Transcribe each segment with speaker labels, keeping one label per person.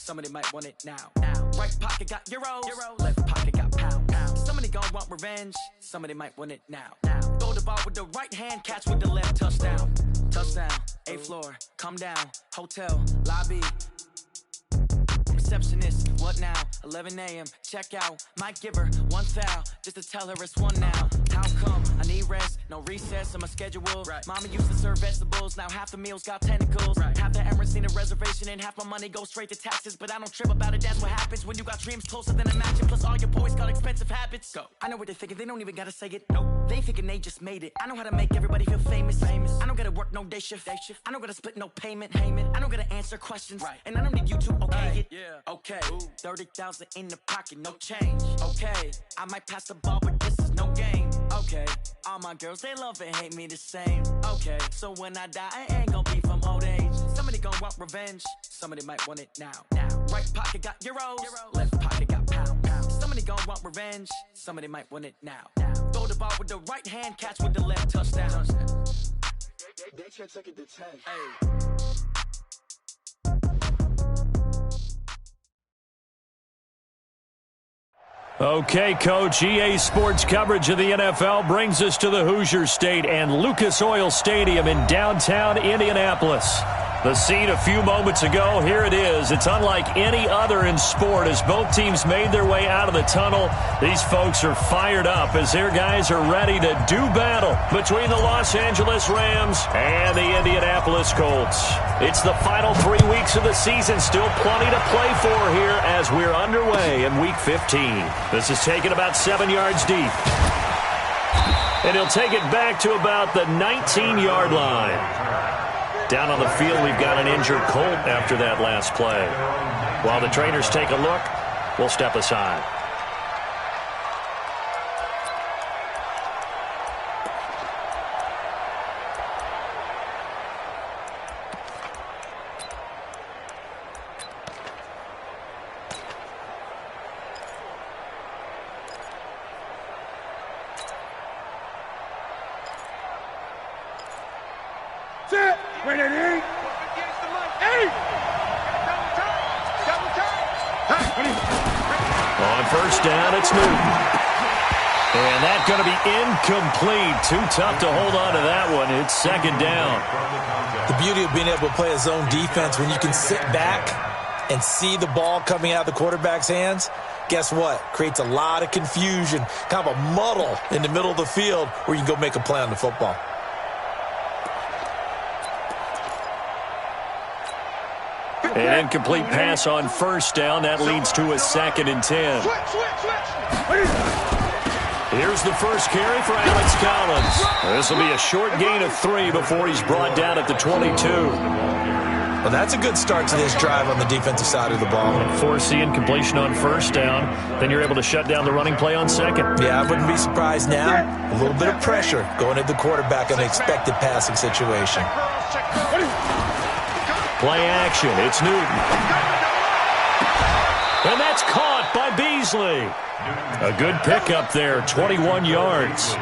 Speaker 1: Somebody might want it now. Right pocket got euros. Left pocket got pound. Somebody gon' want revenge. Somebody might want it now. Throw the ball with the right hand, catch with the left. Touchdown. 8th floor, come down. Hotel, lobby. Receptionist, what now? 11 a.m. check out. Might give her one foul just to tell her it's one now. How come? I need rest, no recess on my schedule. Right. Mama used to serve vegetables, now half the meals got tentacles. Right. Half the Emirates need a reservation and half my money goes straight to taxes. But I don't trip about it, that's what happens when you got dreams closer than a match. Plus all your boys got expensive habits. Go. I know what they're thinking, they don't even gotta say it. Nope. They thinking they just made it. I know how to make everybody feel famous. I don't gotta work no day shift. I don't gotta split no payment. I don't gotta answer questions. Right. And I don't need you to okay it. Yeah. Okay, 30,000 in the pocket, no change. Okay, I might pass the ball, but this is no game. Okay, all my girls, they love and hate me the same. Okay, so when I die, I ain't gonna be from old age. Somebody gon' want revenge, somebody might want it now. Right pocket got euros, left pocket got pound. Somebody gon' want revenge, somebody might want it now. Throw the ball with the right hand, catch with the left. Touchdown. They can't take it to 10. Hey.
Speaker 2: Okay, Coach, EA Sports coverage of the NFL brings us to the Hoosier State and Lucas Oil Stadium in downtown Indianapolis. The scene a few moments ago, here it is. It's unlike any other in sport as both teams made their way out of the tunnel. These folks are fired up as their guys are ready to do battle between the Los Angeles Rams and the Indianapolis Colts. It's the final 3 weeks of the season, still plenty to play for here as we're underway in Week 15. This is taken about 7 yards deep. And he'll take it back to about the 19-yard line. Down on the field, we've got an injured Colt after that last play. While the trainers take a look, we'll step aside. On first down, it's Newton. And that's going to be incomplete. Too tough to hold on to that one. It's second down.
Speaker 3: The beauty of being able to play a zone defense when you can sit back and see the ball coming out of the quarterback's hands, guess what? Creates a lot of confusion, kind of a muddle in the middle of the field where you can go make a play on the football.
Speaker 2: An incomplete pass on first down. That leads to a 2nd and 10. Here's the first carry for Alex Collins. This will be a short gain of 3 before he's brought down at the 22.
Speaker 3: Well, that's a good start to this drive on the defensive side of the ball.
Speaker 2: Force the incompletion on first down. Then you're able to shut down the running play on second.
Speaker 3: Yeah, I wouldn't be surprised now. A little bit of pressure going at the quarterback in an expected passing situation.
Speaker 2: Play action. It's Newton. And that's caught by Beasley. A good pickup there, 21 yards.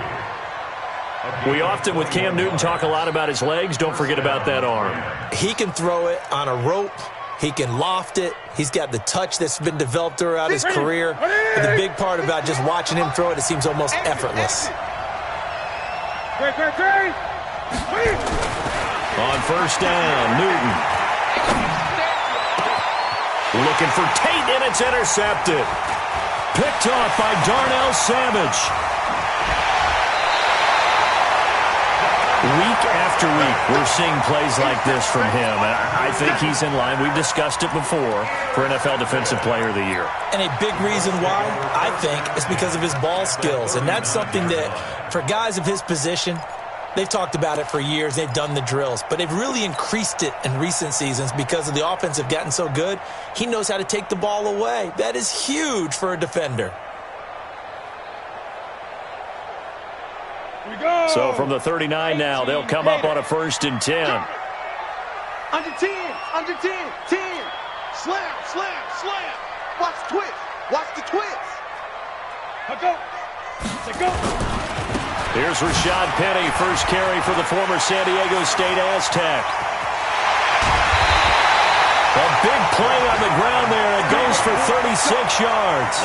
Speaker 2: We often, with Cam Newton, talk a lot about his legs. Don't forget about that arm.
Speaker 3: He can throw it on a rope. He can loft it. He's got the touch that's been developed throughout his career. But the big part about just watching him throw it, it seems almost effortless.
Speaker 2: On first down, Newton. Looking for Tate, and it's intercepted. Picked off by Darnell Savage. Week after week, we're seeing plays like this from him. And I think he's in line. We've discussed it before for NFL Defensive Player of the Year.
Speaker 3: And a big reason why, I think, is because of his ball skills. And that's something that, for guys of his position, they've talked about it for years. They've done the drills. But they've really increased it in recent seasons because of the offense have gotten so good. He knows how to take the ball away. That is huge for a defender.
Speaker 2: So from the 39 now, they'll come up on a 1st and 10.
Speaker 4: Under 10, 10. Slam. Watch the twist. Go.
Speaker 2: Here's Rashad Penny, first carry for the former San Diego State Aztec. A big play on the ground there 46 yards.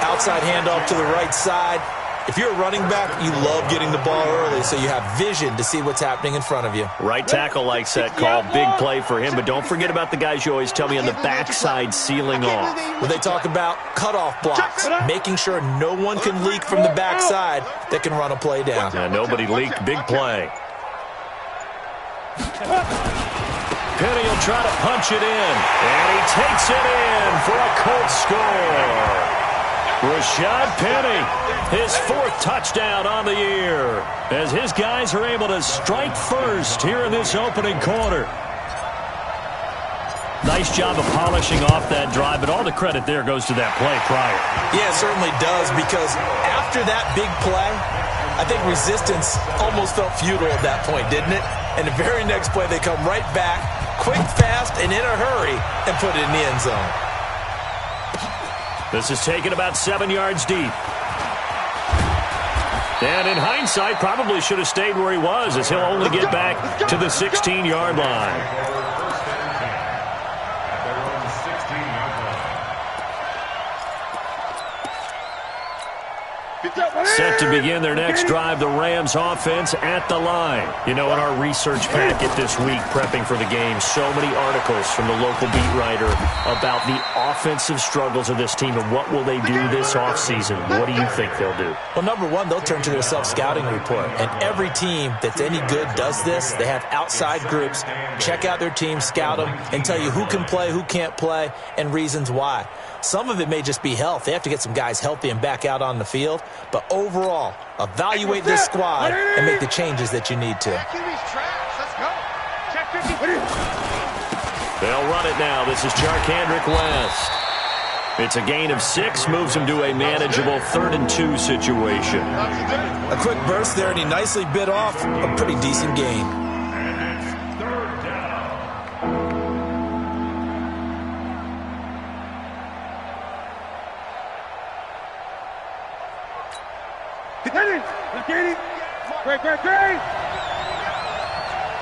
Speaker 3: Outside handoff to the right side. If you're a running back, you love getting the ball early so you have vision to see what's happening in front of you.
Speaker 2: Right tackle likes that call. Big play for him, but don't forget about the guys you always tell me on the backside sealing off.
Speaker 3: When they talk about cutoff blocks, making sure no one can leak from the backside that can run a play down.
Speaker 2: Yeah, nobody leaked. Big play. Penny will try to punch it in, and he takes it in for a Colts score. Rashad Penny, his 4th touchdown on the year, as his guys are able to strike first here in this opening quarter. Nice job of polishing off that drive, but all the credit there goes to that play prior.
Speaker 3: Yeah, it certainly does, because after that big play, I think resistance almost felt futile at that point, didn't it? And the very next play, they come right back, quick, fast, and in a hurry, and put it in the end zone.
Speaker 2: This is taken about 7 yards deep. And in hindsight, probably should have stayed where he was, as he'll only get back to the 16-yard line. Set to begin their next drive, the Rams offense at the line. You know, in our research packet this week, prepping for the game, so many articles from the local beat writer about the offensive struggles of this team and what will they do this offseason. What do you think they'll do?
Speaker 3: Well, number one, they'll turn to their self-scouting report. And every team that's any good does this. They have outside groups, check out their team, scout them, and tell you who can play, who can't play, and reasons why. Some of it may just be health. They have to get some guys healthy and back out on the field. But overall, evaluate this squad and make the changes that you need to.
Speaker 2: They'll run it now. This is Charkandrick West. It's a gain of 6, moves him to a manageable 3rd and 2 situation.
Speaker 3: A quick burst there, and he nicely bit off a pretty decent gain.
Speaker 4: Great.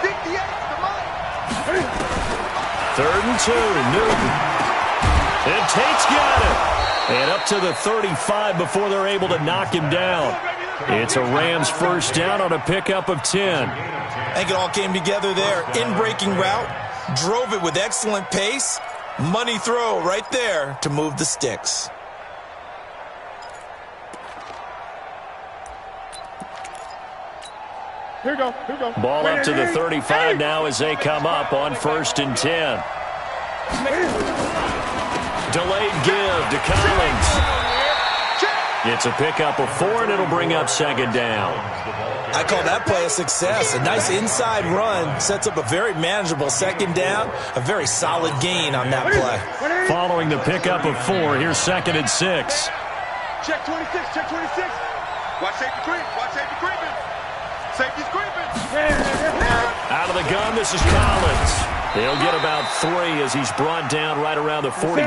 Speaker 4: 58, come on.
Speaker 2: 3rd and 2, Newton. And Tate's got it. And up to the 35 before they're able to knock him down. It's a Rams first down on a pickup of 10.
Speaker 3: I think it all came together there. In-breaking route, drove it with excellent pace. Money throw right there to move the sticks.
Speaker 4: Here we go.
Speaker 2: Ball up to the 35 now as they come up on 1st and 10. Delayed give to Collins. It's a pickup of 4, and it'll bring up 2nd down.
Speaker 3: I call that play a success. A nice inside run sets up a very manageable 2nd down. A very solid gain on that play.
Speaker 2: Following the pickup of 4, here's 2nd and 6.
Speaker 4: Check 26. Watch safety creeping. Safety's creeping.
Speaker 2: Out of the gun, this is Collins. They'll get about 3 as he's brought down right around the 42.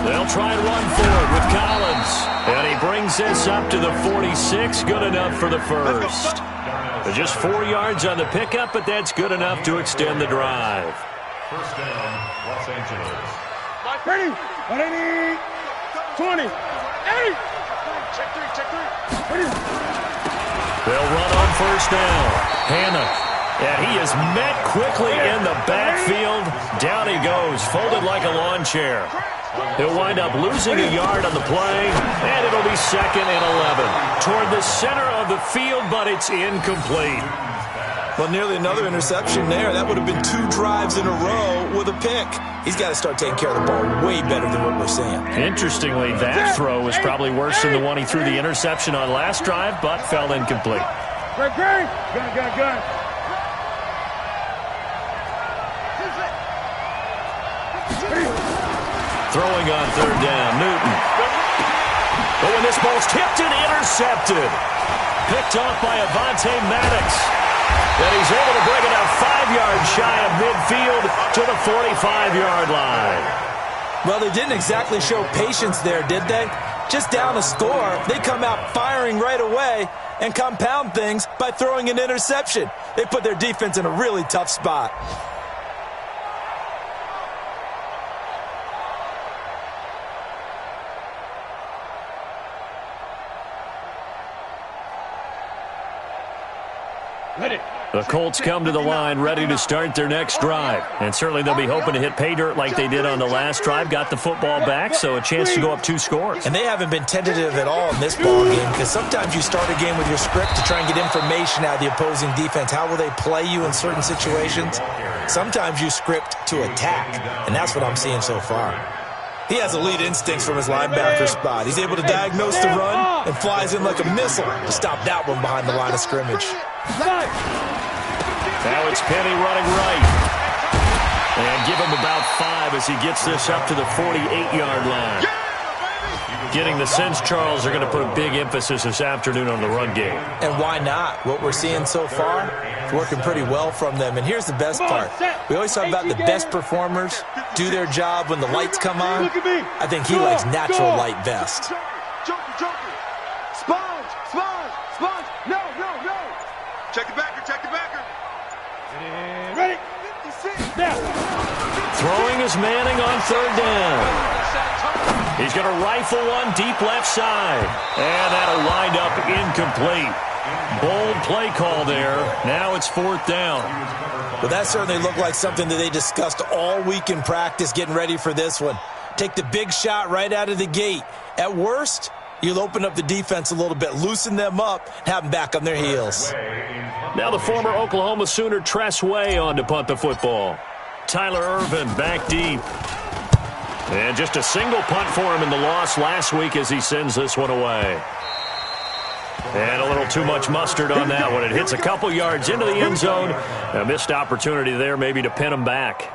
Speaker 2: They'll try and run for it with Collins. And he brings this up to the 46. Good enough for the first. Just 4 yards on the pickup, but that's good enough to extend the drive.
Speaker 4: First down, Los Angeles. Ready. 180. 20. 80. Check 3.
Speaker 2: They'll run on first down. Hannah. And he is met quickly in the backfield. Down he goes, folded like a lawn chair. He'll wind up losing a yard on the play, and it'll be 2nd and 11. Toward the center of the field, but it's incomplete.
Speaker 3: Well, nearly another interception there. That would have been 2 drives in a row with a pick. He's got to start taking care of the ball way better than what we're seeing.
Speaker 2: Interestingly, that throw was probably worse than the one he threw the interception on last drive, but fell incomplete.
Speaker 4: Gun.
Speaker 2: Throwing on 3rd down, Newton. But when this ball's tipped and intercepted, picked off by Avonte Maddox. And he's able to bring it up 5 yards shy of midfield to the 45-yard line.
Speaker 3: Well, they didn't exactly show patience there, did they? Just down a score, they come out firing right away and compound things by throwing an interception. They put their defense in a really tough spot.
Speaker 2: The Colts come to the line ready to start their next drive. And certainly they'll be hoping to hit pay dirt like they did on the last drive. Got the football back, so a chance to go up 2 scores.
Speaker 3: And they haven't been tentative at all in this ball game, because sometimes you start a game with your script to try and get information out of the opposing defense. How will they play you in certain situations? Sometimes you script to attack, and that's what I'm seeing so far. He has elite instincts from his linebacker spot. He's able to diagnose the run and flies in like a missile to stop that one behind the line of scrimmage.
Speaker 2: Now it's Penny running right. And give him about 5 as he gets this up to the 48-yard line. Getting the sense, Charles, they're going to put a big emphasis this afternoon on the run game.
Speaker 3: And why not? What we're seeing so far is working pretty well from them. And here's the best part. We always talk about the best performers do their job when the lights come on. I think he likes natural light best.
Speaker 4: Sponge. No. Check the backer. Ready? Now.
Speaker 2: Throwing is Manning on 3rd down. He's going to rifle one deep left side. And that'll wind up incomplete. Bold play call there. Now it's 4th down.
Speaker 3: Well, that certainly looked like something that they discussed all week in practice getting ready for this one. Take the big shot right out of the gate. At worst, you'll open up the defense a little bit, loosen them up, and have them back on their heels.
Speaker 2: Now the former Oklahoma Sooner Tress Way on to punt the football. Tyler Irvin back deep. And just a single punt for him in the loss last week as he sends this one away. And a little too much mustard on that one. It hits a couple yards into the end zone. A missed opportunity there maybe to pin him back.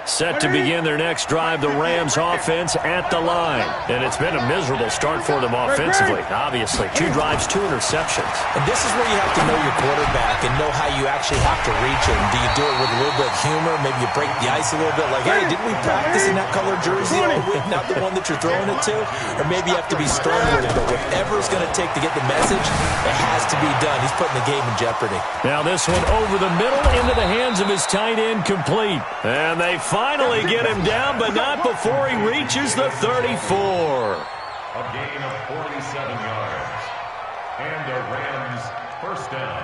Speaker 2: Set to begin their next drive, the Rams offense at the line. And it's been a miserable start for them offensively, obviously. 2 drives, 2 interceptions.
Speaker 3: And this is where you have to know your quarterback and know how you actually have to reach him. Do you do it with a little bit of humor? Maybe you break the ice a little bit like, hey, didn't we practice in that color jersey all week, not the one that you're throwing it to? Or maybe you have to be stern with it, but whatever it's going to take to get the message, it has to be done. He's putting the game in jeopardy.
Speaker 2: Now this one over the middle into the hands of his tight end, complete. And they finally get him down, but not before he reaches the 34.
Speaker 5: A gain of 47 yards. And the Rams first down.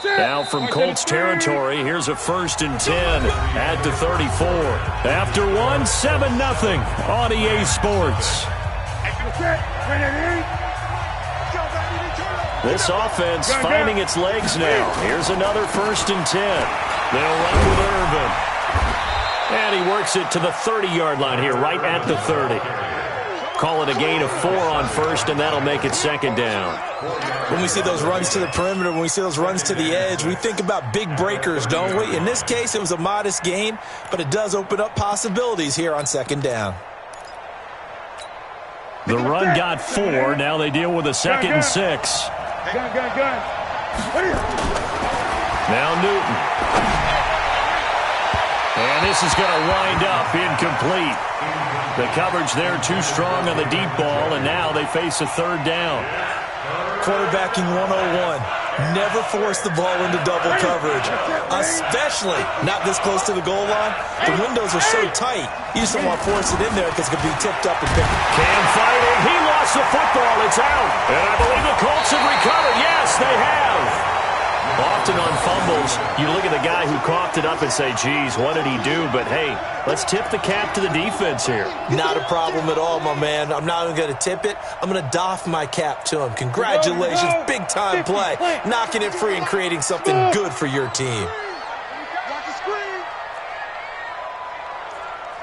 Speaker 2: Now from Colts territory, here's a 1st and 10 at the 34. After 1, 7-0 on EA Sports. This offense finding its legs now. Here's another 1st and 10. They'll run with Irvin. And he works it to the 30-yard line here, right at the 30. Call it a gain of 4 on 1st, and that'll make it 2nd down.
Speaker 3: When we see those runs to the perimeter, when we see those runs to the edge, we think about big breakers, don't we? In this case, it was a modest gain, but it does open up possibilities here on 2nd down.
Speaker 2: The run got 4. Now they deal with a 2nd and 6.
Speaker 4: Gun.
Speaker 2: Now Newton. And this is going to wind up incomplete. The coverage there too strong on the deep ball, and now they face a 3rd down.
Speaker 3: Quarterbacking 101. Never force the ball into double coverage, especially not this close to the goal line. The windows are so tight, you just don't want to force it in there because it could be tipped up and picked.
Speaker 2: Cam fighting. He lost the football. It's out. And I believe the Colts have recovered. Yes, they have. Often on fumbles, you look at the guy who coughed it up and say, geez, what did he do? But, hey, let's tip the cap to the defense here.
Speaker 3: Not a problem at all, my man. I'm not even going to tip it. I'm going to doff my cap to him. Congratulations. Big-time play. Knocking it free and creating something good for your team.
Speaker 4: Watch the screen.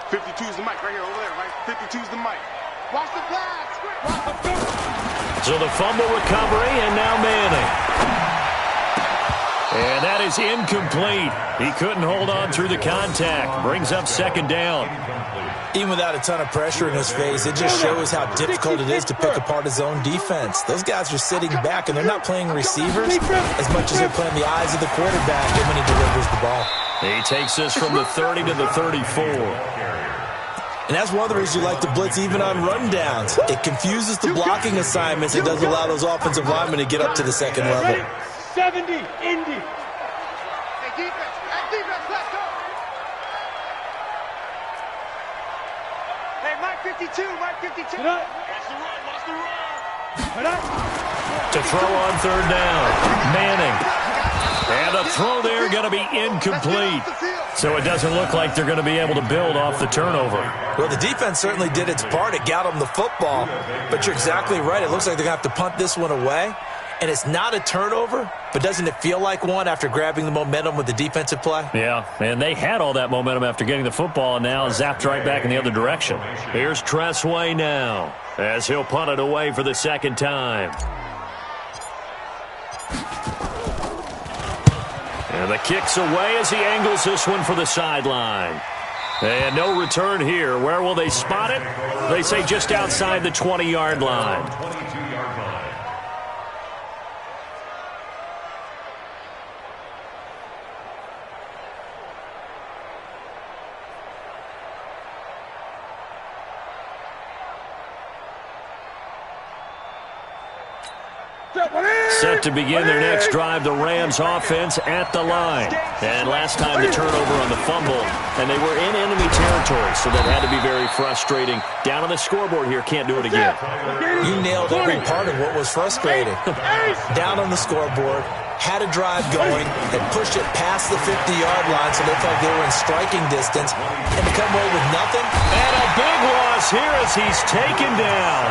Speaker 4: 52's the mic right here, over there, right? 52's the mic. Watch the pass.
Speaker 2: So the fumble recovery, and now Manning. And that is incomplete. He couldn't hold on through the contact. Brings up 2nd down.
Speaker 3: Even without a ton of pressure in his face, it just shows how difficult it is to pick apart his own defense. Those guys are sitting back, and they're not playing receivers as much as they're playing the eyes of the quarterback when he delivers the ball.
Speaker 2: He takes this from the 30 to the 34.
Speaker 3: And that's one of the reasons you like to blitz even on rundowns. It confuses the blocking assignments. It doesn't allow those offensive linemen to get up to the 2nd level.
Speaker 4: 70, Indy. Hey, defense, let's go. Hey, Mike 52. Watch the run.
Speaker 2: To throw on third down. Manning. And the throw there going to be incomplete. So it doesn't look like they're going to be able to build off the turnover.
Speaker 3: Well, the defense certainly did its part. It got them the football. But you're exactly right. It looks like they're going to have to punt this one away. And it's not a turnover, but doesn't it feel like one after grabbing the momentum with the defensive play?
Speaker 2: Yeah, and they had all that momentum after getting the football and now zapped right back in the other direction. Here's Tressway now as he'll punt it away for the second time. And the kick's away as he angles this one for the sideline. And no return here. Where will they spot it? They say just outside the 20-yard line.
Speaker 5: 22-yard line.
Speaker 2: Set to begin their next drive, the Rams offense at the line. And last time the turnover on the fumble, and they were in enemy territory, so that had to be very frustrating. Down on the scoreboard here, can't do it again.
Speaker 3: You nailed every part of what was frustrating. Down on the scoreboard, had a drive going, had pushed it past the 50-yard line so they felt like they were in striking distance, and to come away with nothing.
Speaker 2: And a big loss here as he's taken down.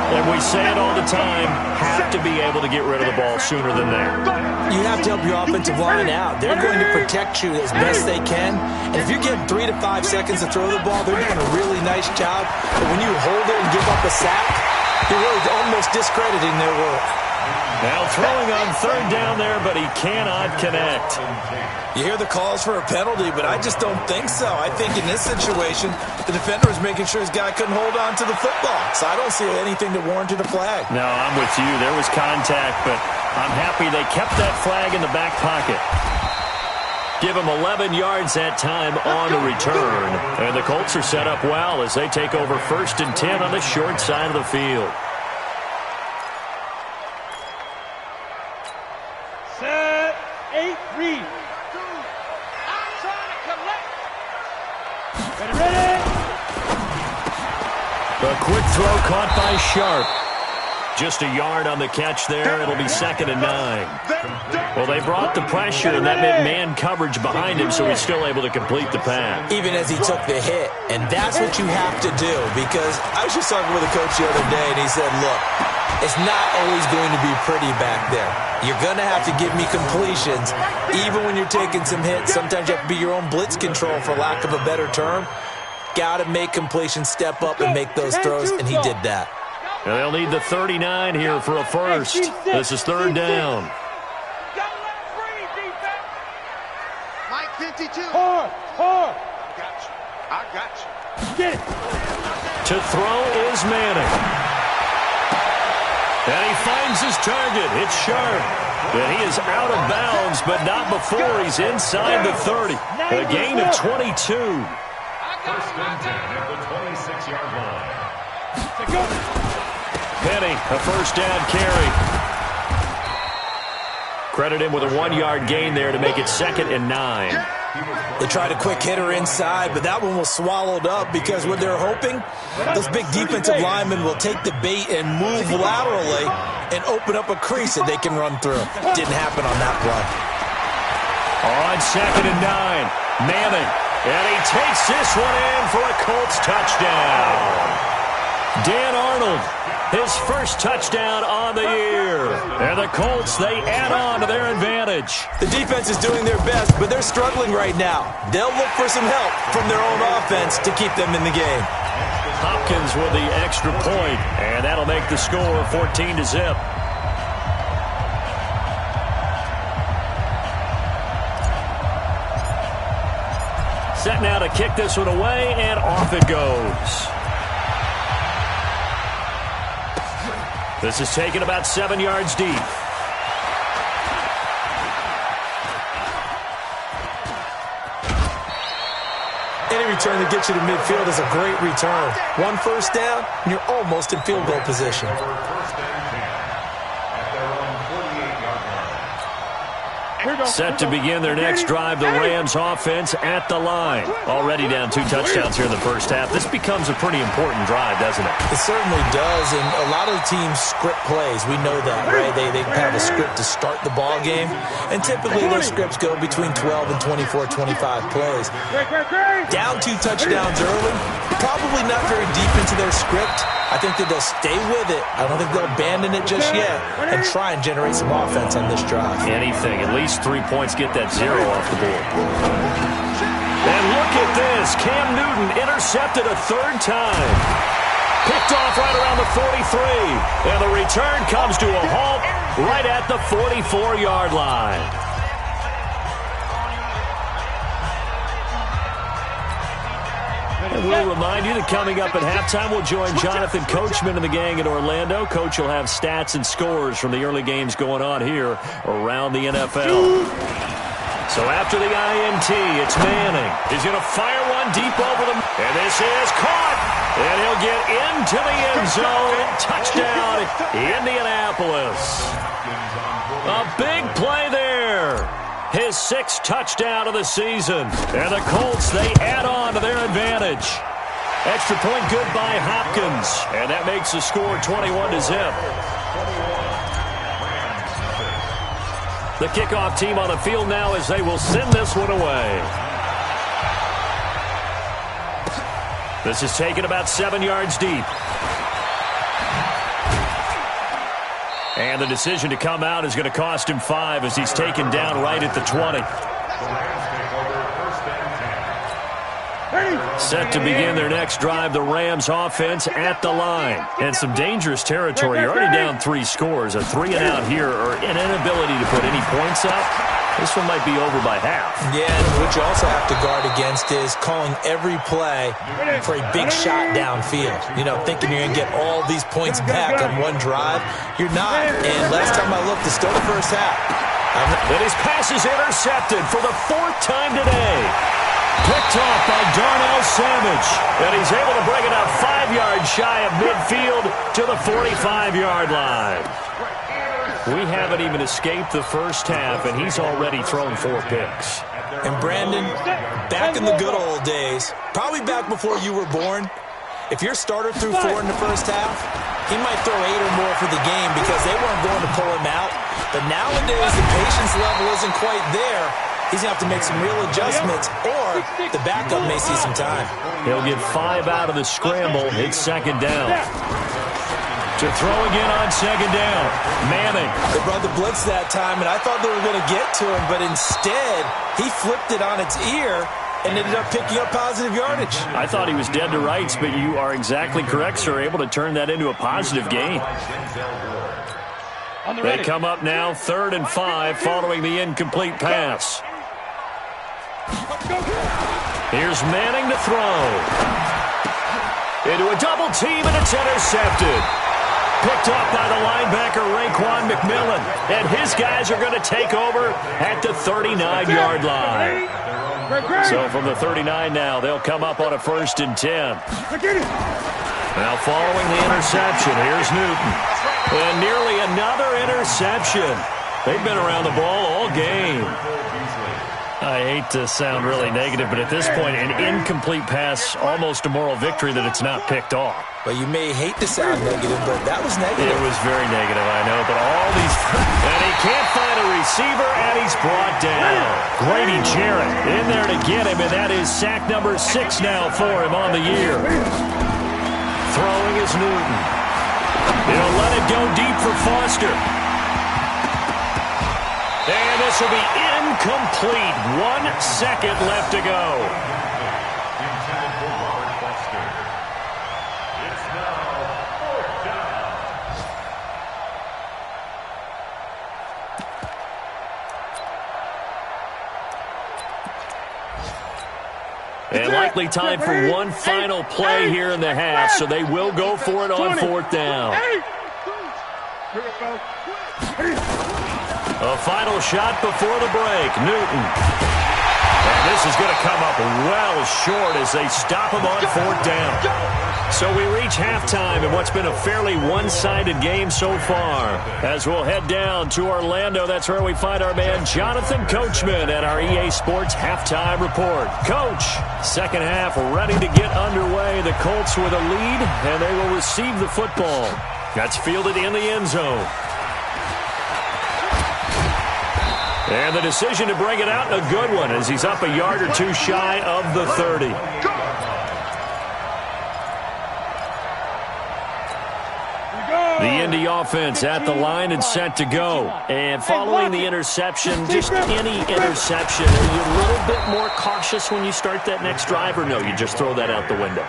Speaker 2: And we say it all the time, have to be able to get rid of the ball sooner than that.
Speaker 3: You have to help your offensive line out. They're going to protect you as best they can. And if you're getting 3 to 5 seconds to throw the ball, they're doing a really nice job. But when you hold it and give up a sack, you're really almost discrediting their work.
Speaker 2: Now throwing on third down there, but he cannot connect.
Speaker 3: You hear the calls for a penalty, but I just don't think so. I think in this situation, the defender was making sure his guy couldn't hold on to the football. So I don't see anything that warranted a flag.
Speaker 2: No, I'm with you. There was contact, but I'm happy they kept that flag in the back pocket. Give him 11 yards that time on the return. And the Colts are set up well as they take over 1st and 10 on the short side of the field.
Speaker 6: Set, 8, read. I'm trying to collect. Ready?
Speaker 2: A quick throw caught by Sharp. Just a yard on the catch there. It'll be 2nd and 9. Well, they brought the pressure, and that meant man coverage behind him, so he's still able to complete the pass.
Speaker 3: Even as he took the hit. And that's what you have to do, because I was just talking with a coach the other day, and he said, look, it's not always going to be pretty back there. You're going to have to give me completions. Even when you're taking some hits, sometimes you have to be your own blitz control, for lack of a better term. Got to make completions step up and make those throws, and he did that.
Speaker 2: And they'll need the 39 here for a first. This is 3rd down.
Speaker 4: Mike 52.
Speaker 6: Hard.
Speaker 4: I got you.
Speaker 6: Get it.
Speaker 2: To throw is Manning. And he finds his target. It's Sharp. And he is out of bounds, but not before he's inside the 30. A gain of 22.
Speaker 5: 1st and 10 at the 26-yard line.
Speaker 2: Penny, a 1st down carry. Credit him with a 1-yard gain there to make it 2nd and 9.
Speaker 3: They tried a quick hitter inside, but that one was swallowed up because what they're hoping, those big defensive linemen will take the bait and move laterally and open up a crease that they can run through. Didn't happen on that play.
Speaker 2: On 2nd and 9, Manning. And he takes this one in for a Colts touchdown. Dan Arnold, his 1st touchdown on the year. And the Colts, they add on to their advantage.
Speaker 3: The defense is doing their best, but they're struggling right now. They'll look for some help from their own offense to keep them in the game.
Speaker 2: Hopkins with the extra point, and that'll make the score 14-0. Set now to kick this one away, and off it goes. This is taken about 7 yards deep.
Speaker 3: Any return that gets you to midfield is a great return. 1 first down, and you're almost in field goal position.
Speaker 5: 1st and 10 at their own 48-yard line.
Speaker 2: Set to begin their next drive, the Rams offense at the line. Already down 2 touchdowns here in the first half. This becomes a pretty important drive, doesn't it?
Speaker 3: It certainly does, and a lot of the teams script plays. We know that, right? They have a script to start the ball game, and typically those scripts go between 12 and 24, 25 plays. Down 2 touchdowns early, probably not very deep into their script. I think that they'll stay with it. I don't think they'll abandon it just yet and try and generate some offense on this drive.
Speaker 2: Anything. At least 3 points, get that 0 off the board. And look at this. Cam Newton intercepted a 3rd time. Picked off right around the 43. And the return comes to a halt right at the 44-yard line. And we'll remind you that coming up at halftime, we'll join Jonathan Coachman and the gang in Orlando. Coach will have stats and scores from the early games going on here around the NFL. So after the INT, it's Manning. He's going to fire one deep over them. And this is caught. And he'll get into the end zone. Touchdown, Indianapolis. A big play there. His 6th touchdown of the season. And the Colts, they add on to their advantage. Extra point good by Hopkins. And that makes the score 21-0. The kickoff team on the field now as they will send this one away. This is taken about 7 yards deep. And the decision to come out is going to cost him 5 as he's taken down right at the 20. Set to begin their next drive, the Rams offense at the line. And some dangerous territory. You're already down 3 scores. A 3-and-out here or an inability to put any points up. This one might be over by half. Yeah, and what you also have to guard against is calling every play for a big shot downfield. You know, thinking you're going to get all these points back on one drive. You're not. And last time I looked, it's still the first half. And his pass is intercepted for the 4th time today. Picked off by Darnell Savage. And he's able to bring it up 5 yards shy of midfield to the 45-yard line. We haven't even escaped the first half, and he's already thrown 4 picks.
Speaker 3: And Brandon, back in the good old days, probably back before you were born, if your starter threw 4 in the first half, he might throw 8 or more for the game because they weren't going to pull him out. But nowadays, the patience level isn't quite there. He's going to have to make some real adjustments, or the backup may see some time.
Speaker 2: He'll get 5 out of the scramble. It's 2nd down. To throw again on 2nd down. Manning.
Speaker 3: They brought the blitz that time, and I thought they were going to get to him, but instead, he flipped it on its ear and ended up picking up positive yardage.
Speaker 2: I thought he was dead to rights, but you are exactly correct, sir. Able to turn that into a positive gain. They come up now 3rd and 5 following the incomplete pass. Here's Manning to throw. Into a double team, and it's intercepted. Picked off by the linebacker, Raekwon McMillan. And his guys are going to take over at the 39-yard line. So from the 39 now, they'll come up on a 1st and 10. Now following the interception, here's Newton. And nearly another interception. They've been around the ball all game. I hate to sound really negative, but at this point, an incomplete pass, almost a moral victory that it's not picked off.
Speaker 3: Well, you may hate to sound negative, but that was negative.
Speaker 2: It was very negative, I know, but all these... And he can't find a receiver, and he's brought down. Grady Jarrett in there to get him, and that is sack number 6 now for him on the year. Throwing is Newton. He'll let it go deep for Foster. And this will be incomplete. 1 second left to go.
Speaker 5: Intended for Robert Foster. It's now 4th down.
Speaker 2: And likely time for one final play here in the half, so they will go for it on 4th down. A final shot before the break. Newton. And this is going to come up well short as they stop him on fourth down. So we reach halftime in what's been a fairly one-sided game so far. As we'll head down to Orlando, that's where we find our man Jonathan Coachman at our EA Sports Halftime Report. Coach, second half ready to get underway. The Colts with a lead, and they will receive the football. That's fielded in the end zone. And the decision to bring it out, a good one, as he's up a yard or two shy of the 30. The Indy offense at the line and set to go. And following the interception, just any interception, are you a little bit more cautious when you start that next drive, or no, you just throw that out the window?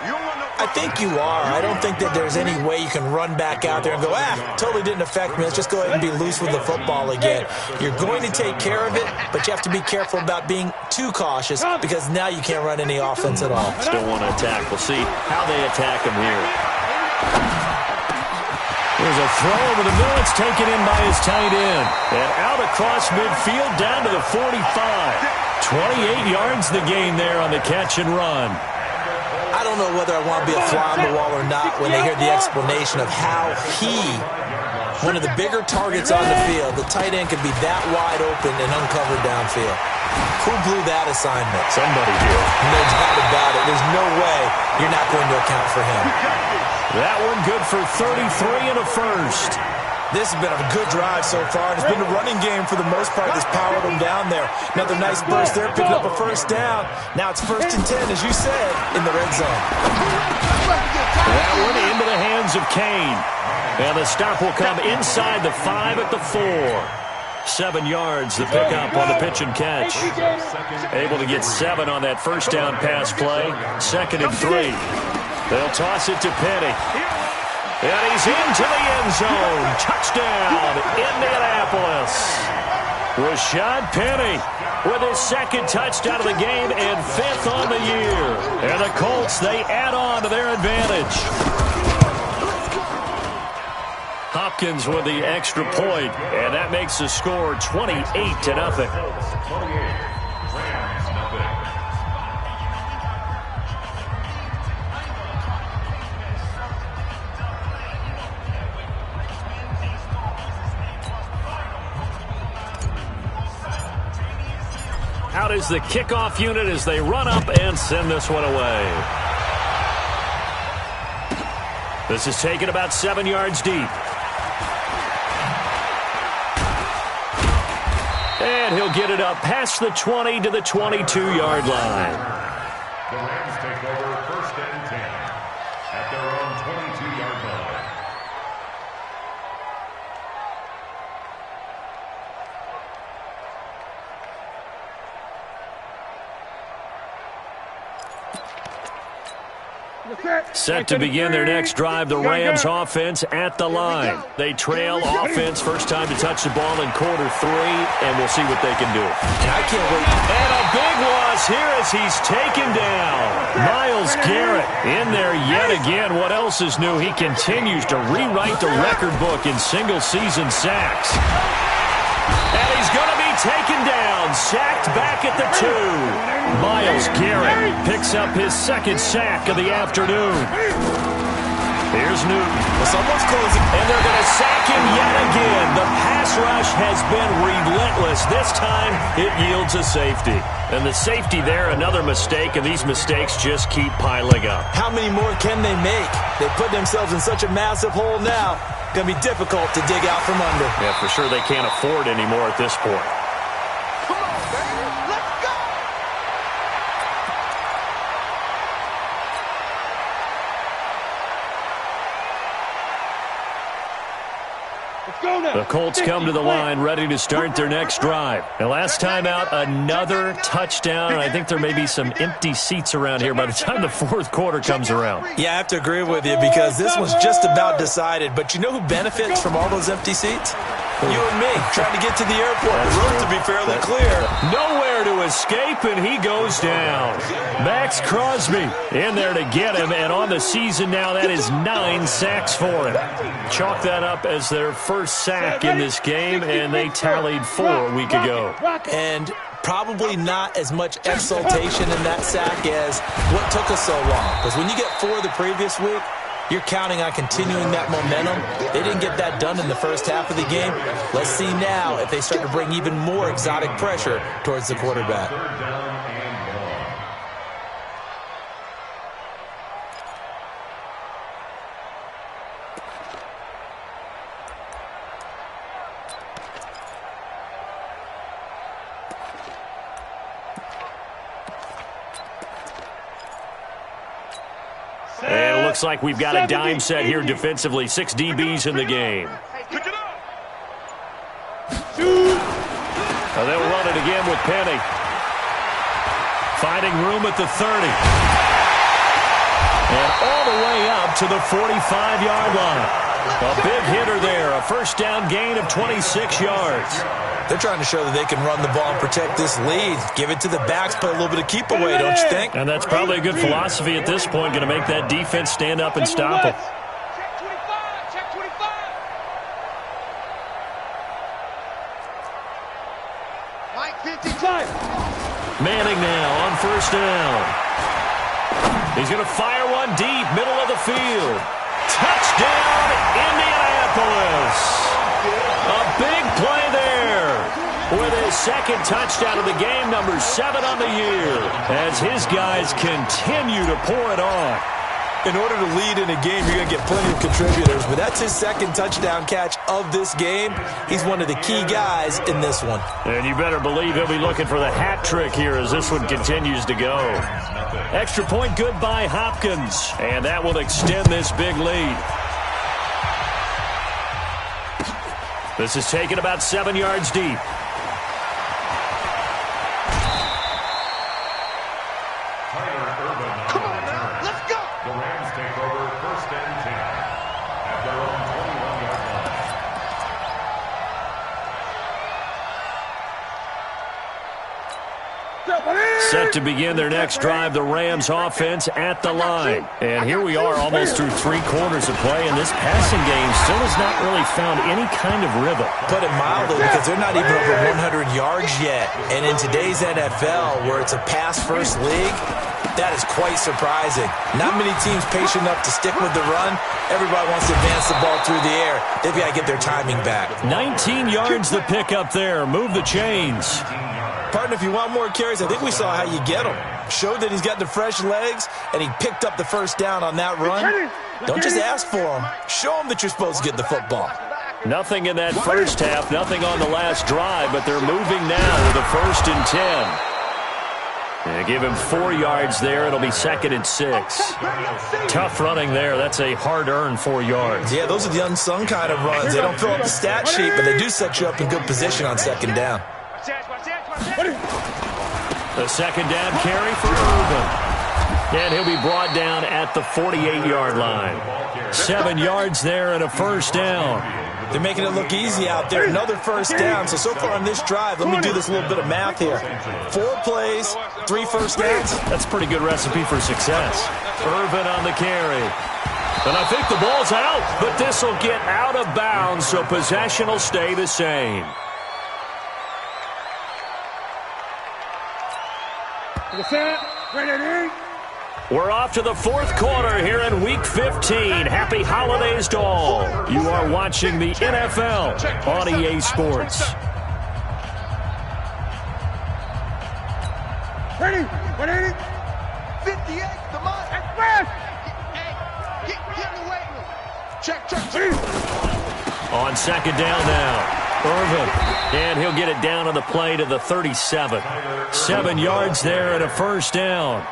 Speaker 3: I think you are. I don't think that there's any way you can run back out there and go, totally didn't affect me. Let's just go ahead and be loose with the football again. You're going to take care of it, but you have to be careful about being too cautious because now you can't run any offense at all.
Speaker 2: Still want to attack. We'll see how they attack him here. There's a throw over the middle. It's taken in by his tight end. And out across midfield down to the 45. 28 yards the gain there on the catch and run.
Speaker 3: I don't know whether I want to be a fly on the wall or not when they hear the explanation of how one of the bigger targets on the field, the tight end could be that wide open and uncovered downfield. Who blew that assignment?
Speaker 2: Somebody did.
Speaker 3: No doubt about it. There's no way you're not going to account for him.
Speaker 2: That one good for 33 and a first.
Speaker 3: This has been a good drive so far. It's been a running game for the most part that's powered them down there. Another nice burst there, picking up a first down. Now it's 1st and 10, as you said, in the red zone.
Speaker 2: That one into the hands of Kane. And the stop will come inside the 5 at the 4. 7 yards, the pickup on the pitch and catch. Able to get 7 on that first down pass play. 2nd and 3. They'll toss it to Penny. And he's into the end zone. Touchdown, Indianapolis. Rashad Penny with his 2nd touchdown of the game and 5th on the year. And the Colts, they add on to their advantage. Hopkins with the extra point, and that makes the score 28-0. Out is the kickoff unit as they run up and send this one away. This is taken about 7 yards deep. And he'll get it up past the 20 to the 22-yard line.
Speaker 5: The Rams take over 1st and 10 at their own 22-yard line.
Speaker 2: Set to begin their next drive, the Rams offense at the line. They trail offense, first time to touch the ball in quarter 3, and we'll see what they can do.
Speaker 3: And I can't wait.
Speaker 2: And a big loss here as he's taken down. Myles Garrett in there yet again. What else is new? He continues to rewrite the record book in single-season sacks. And he's going to be taken down, sacked back at the 2. Myles Garrett picks up his 2nd sack of the afternoon. Here's Newton.
Speaker 3: Well, someone's closing.
Speaker 2: And they're going to sack him yet again. The pass rush has been relentless. This time, it yields a safety. And the safety there, another mistake, and these mistakes just keep piling up.
Speaker 3: How many more can they make? They put themselves in such a massive hole now. Going to be difficult to dig out from under.
Speaker 2: Yeah, for sure they can't afford anymore at this point. The Colts come to the line ready to start their next drive. And last time out, another touchdown. And I think there may be some empty seats around here by the time the 4th quarter comes around.
Speaker 3: Yeah, I have to agree with you because this one's just about decided. But you know who benefits from all those empty seats? You and me, trying to get to the airport. The road to be fairly clear.
Speaker 2: Nowhere to escape, and he goes down. Max Crosby in there to get him, and on the season now, that is 9 sacks for him. Chalk that up as their first sack in this game, and they tallied 4 a week ago.
Speaker 3: And probably not as much exultation in that sack as what took us so long. Because when you get 4 the previous week, you're counting on continuing that momentum. They didn't get that done in the first half of the game. Let's see now if they start to bring even more exotic pressure towards the quarterback.
Speaker 5: Third down and long.
Speaker 2: And it looks like we've got a dime set here defensively. 6 DBs in the game. They'll run it again with Penny. Finding room at the 30. And all the way up to the 45-yard line. A big hitter there. A first down gain of 26 yards.
Speaker 3: They're trying to show that they can run the ball and protect this lead. Give it to the backs, put a little bit of keep away, don't you think?
Speaker 2: And that's probably a good philosophy at this point. Going to make that defense stand up and stop it.
Speaker 6: Check 25. Mike 55.
Speaker 2: Manning now on first down. He's going to fire one deep, middle of the field. Touchdown, Indianapolis. A big play there with his second touchdown of the game, number 7 on the year, as his guys continue to pour it on.
Speaker 3: In order to lead in a game, you're going to get plenty of contributors, but that's his second touchdown catch of this game. He's one of the key guys in this one.
Speaker 2: And you better believe he'll be looking for the hat trick here as this one continues to go. Extra point good by Hopkins, and that will extend this big lead. This is taken about 7 yards deep.
Speaker 4: Come on now, let's go.
Speaker 5: The Rams take over first and 10 at their own 21-yard line.
Speaker 2: Set to begin their next drive, the Rams offense at the line. And here we are almost through 3 quarters of play, and this passing game still has not really found any kind of rhythm.
Speaker 3: Put it mildly, because they're not even over 100 yards yet. And in today's NFL, where it's a pass-first league, that is quite surprising. Not many teams patient enough to stick with the run. Everybody wants to advance the ball through the air. They've got to get their timing back.
Speaker 2: 19 yards the pickup there. Move the chains.
Speaker 3: Partner, if you want more carries, I think we saw how you get them. Showed that he's got the fresh legs, and he picked up the first down on that run. Don't just ask for them. Show them that you're supposed to get the football.
Speaker 2: Nothing in that first half, nothing on the last drive, but they're moving now with a 1st and 10. Yeah, give him 4 yards there. It'll be 2nd and 6. Tough running there. That's a hard-earned 4 yards.
Speaker 3: Yeah, those are the unsung kind of runs. They don't fill up the stat sheet, but they do set you up in good position on 2nd down.
Speaker 2: The 2nd down carry for Urban. And he'll be brought down at the 48-yard line. 7 yards there and a first down.
Speaker 3: They're making it look easy out there. Another first down. So far on this drive, let me do this little bit of math here. 4 plays, 3 first downs.
Speaker 2: That's a pretty good recipe for success. Urban on the carry. And I think the ball's out, but this will get out of bounds, so possession will stay the same. We're off to the 4th quarter here in Week 15. Happy holidays to all. You are watching the NFL on EA Sports.
Speaker 6: Ready? 58, the mark. Get in the weight room. Check.
Speaker 2: On 2nd down now. Irvin, and he'll get it down on the play to the 37. 7 yards there and a first down.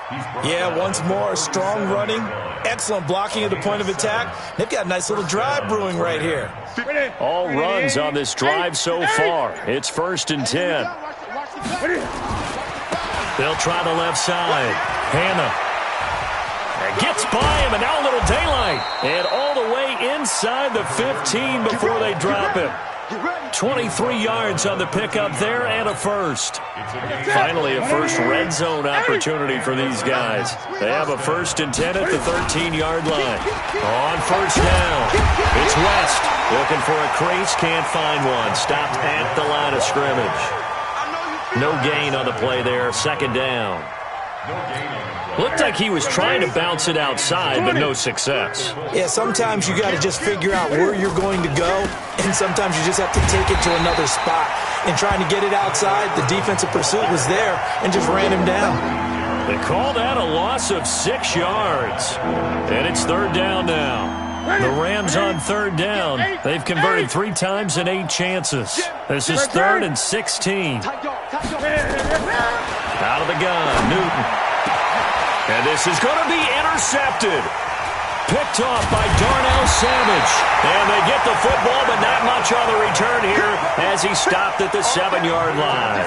Speaker 3: Yeah, once more, strong running, excellent blocking at the point of attack. They've got a nice little drive brewing right here.
Speaker 2: All runs on this drive so far. It's 1st and 10. They'll try the left side. Hannah gets by him, and now a little daylight. And all the way inside the 15 before they drop him. 23 yards on the pickup there and a first. Finally, a first red zone opportunity for these guys. They have a 1st and 10 at the 13-yard line. On first down, it's West. Looking for a crease, can't find one. Stopped at the line of scrimmage. No gain on the play there, second down. Looked like he was trying to bounce it outside, but no success.
Speaker 3: Yeah, sometimes you got to just figure out where you're going to go, and sometimes you just have to take it to another spot. And trying to get it outside, the defensive pursuit was there and just ran him down.
Speaker 2: They call that a loss of 6 yards. And it's third down now. The Rams on third down. They've converted 3 times in 8 chances. This is 3rd and 16. Out of the gun, Newton. And this is going to be intercepted. Picked off by Darnell Savage. And they get the football, but not much on the return here as he stopped at the 7-yard line.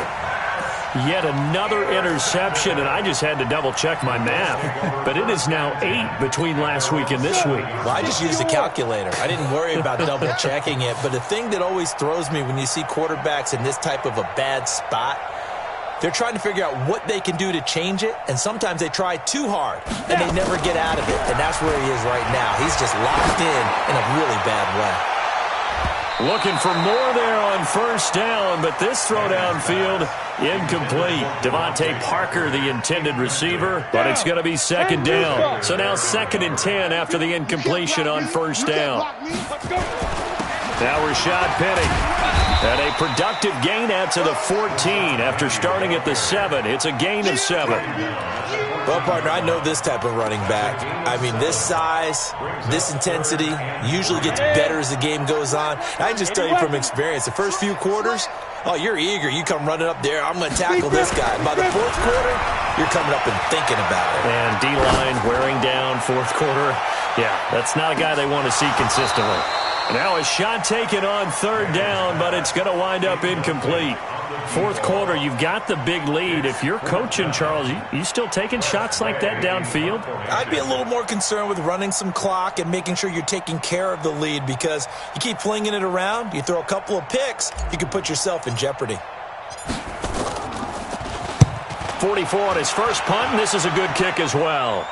Speaker 2: Yet another interception, and I just had to double-check my math. But it is now 8 between last week and this week.
Speaker 3: Well, I just used a calculator. I didn't worry about double-checking it. But the thing that always throws me when you see quarterbacks in this type of a bad spot, they're trying to figure out what they can do to change it, and sometimes they try too hard, and they never get out of it. And that's where he is right now. He's just locked in a really bad way.
Speaker 2: Looking for more there on first down, but this throw downfield, incomplete. Devontae Parker, the intended receiver, but it's going to be second down. So now 2nd and 10 after the incompletion on first down. Now Rashad Penny. And a productive gain out to the 14 after starting at the 7. It's a gain of 7.
Speaker 3: Well, partner, I know this type of running back. I mean, this size, this intensity usually gets better as the game goes on. I can just tell you from experience, the first few quarters, oh, you're eager. You come running up there, I'm going to tackle this guy. By the 4th quarter, you're coming up and thinking about it.
Speaker 2: And D-line wearing down 4th quarter. Yeah, that's not a guy they want to see consistently. Now a shot taken on third down, but it's going to wind up incomplete. 4th quarter, you've got the big lead. If you're coaching, Charles, you still taking shots like that downfield?
Speaker 3: I'd be a little more concerned with running some clock and making sure you're taking care of the lead, because you keep flinging it around, you throw a couple of picks, you can put yourself in jeopardy.
Speaker 2: 44 on his first punt, and this is a good kick as well.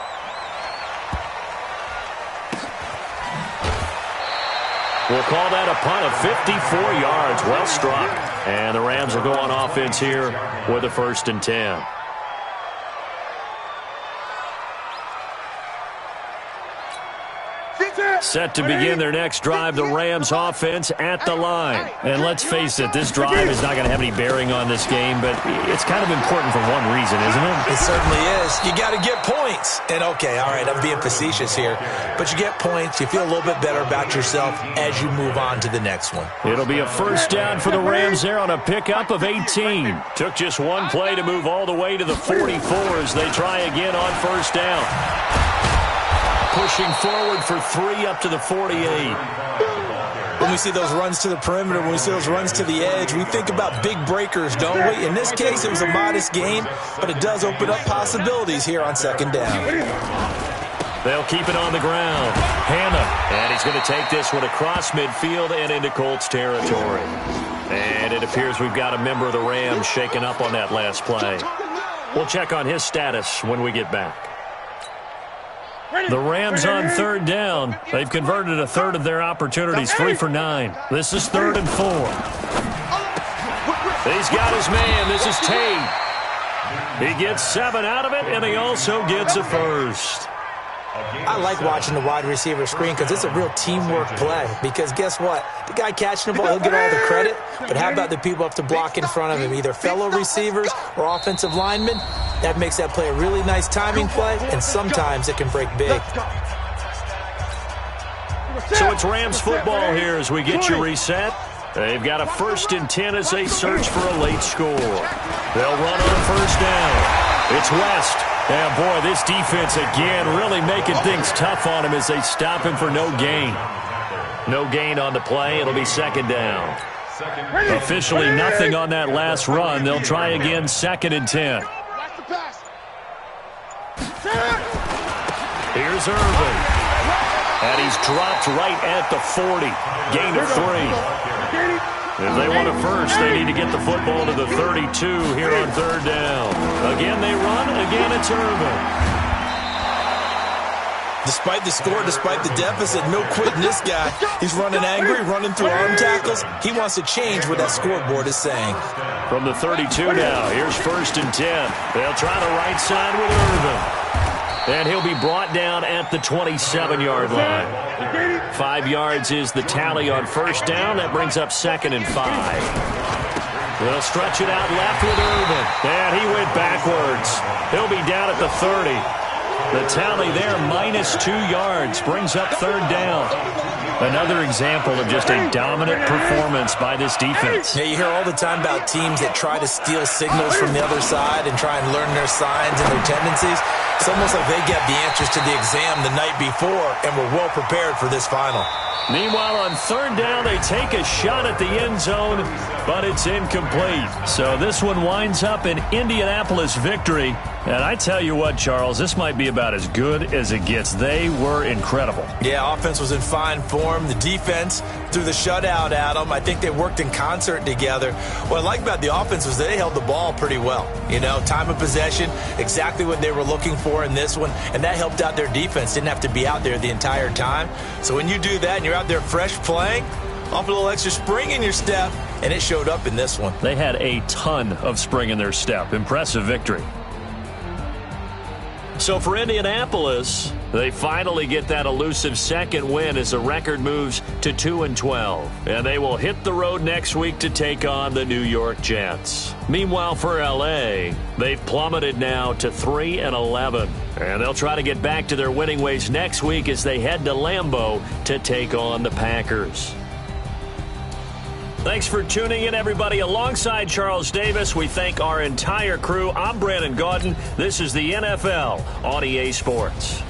Speaker 2: We'll call that a punt of 54 yards. Well struck. And the Rams will go on offense here with a 1st and 10. Set to begin their next drive, the Rams offense at the line. And let's face it, this drive is not going to have any bearing on this game, but it's kind of important for one reason, isn't it?
Speaker 3: It certainly is. You got to get points. And okay, all right, I'm being facetious here, but you get points, you feel a little bit better about yourself as you move on to the next one.
Speaker 2: It'll be a first down for the Rams there on a pickup of 18. Took just one play to move all the way to the 44 as they try again on first down. Pushing forward for 3 up to the 48.
Speaker 3: When we see those runs to the perimeter, when we see those runs to the edge, we think about big breakers, don't we? In this case, it was a modest gain, but it does open up possibilities here on second down.
Speaker 2: They'll keep it on the ground. Hannah, and he's going to take this one across midfield and into Colts territory. And it appears we've got a member of the Rams shaken up on that last play. We'll check on his status when we get back. The Rams on third down. They've converted a third of their opportunities, 3 for 9. This is 3rd and 4. He's got his man. This is Tate. He gets 7 out of it, and he also gets a first.
Speaker 3: I like watching the wide receiver screen because it's a real teamwork play. Because guess what? The guy catching the ball, he'll get all the credit. But how about the people up to block in front of him, either fellow receivers or offensive linemen? That makes that play a really nice timing play, and sometimes it can break big.
Speaker 2: So it's Rams football here as we get you reset. They've got a 1st and 10 as they search for a late score. They'll run on first down. It's West. And, boy, this defense, again, really making things tough on him as they stop him for no gain. No gain on the play. It'll be second down. Officially nothing on that last run. They'll try again, 2nd and 10. Here's Irvin. And he's dropped right at the 40. Gain of 3. If they want a first, they need to get the football to the 32 here on third down. Again, they run. Again, it's Irvin.
Speaker 3: Despite the score, despite the deficit, no quitting this guy. He's running angry, running through arm tackles. He wants to change what that scoreboard is saying.
Speaker 2: From the 32 now, here's 1st and 10. They'll try the right side with Irvin. And he'll be brought down at the 27-yard line. 5 yards is the tally on 1st down. That brings up 2nd and 5. They'll stretch it out left with Irvin. And he went backwards. He'll be down at the 30. The tally there, -2 yards, brings up 3rd down. Another example of just a dominant performance by this defense.
Speaker 3: Yeah, you hear all the time about teams that try to steal signals from the other side and try and learn their signs and their tendencies. It's almost like they get the answers to the exam the night before and were well prepared for this final.
Speaker 2: Meanwhile, on 3rd down, they take a shot at the end zone, but it's incomplete. So this one winds up an Indianapolis victory. And I tell you what, Charles, this might be about as good as it gets. They were incredible.
Speaker 3: Yeah, offense was in fine form. The defense threw the shutout at them. I think they worked in concert together. What I like about the offense was they held the ball pretty well. You know, time of possession, exactly what they were looking for in this one, and that helped out their defense. Didn't have to be out there the entire time. So when you do that and you're out there fresh playing, off a little extra spring in your step, and it showed up in this one.
Speaker 2: They had a ton of spring in their step. Impressive victory. So for Indianapolis, they finally get that elusive 2nd win as the record moves to 2-12. And they will hit the road next week to take on the New York Jets. Meanwhile, for L.A., they've plummeted now to 3-11. And they'll try to get back to their winning ways next week as they head to Lambeau to take on the Packers. Thanks for tuning in, everybody. Alongside Charles Davis, we thank our entire crew. I'm Brandon Gaudin. This is the NFL on EA Sports.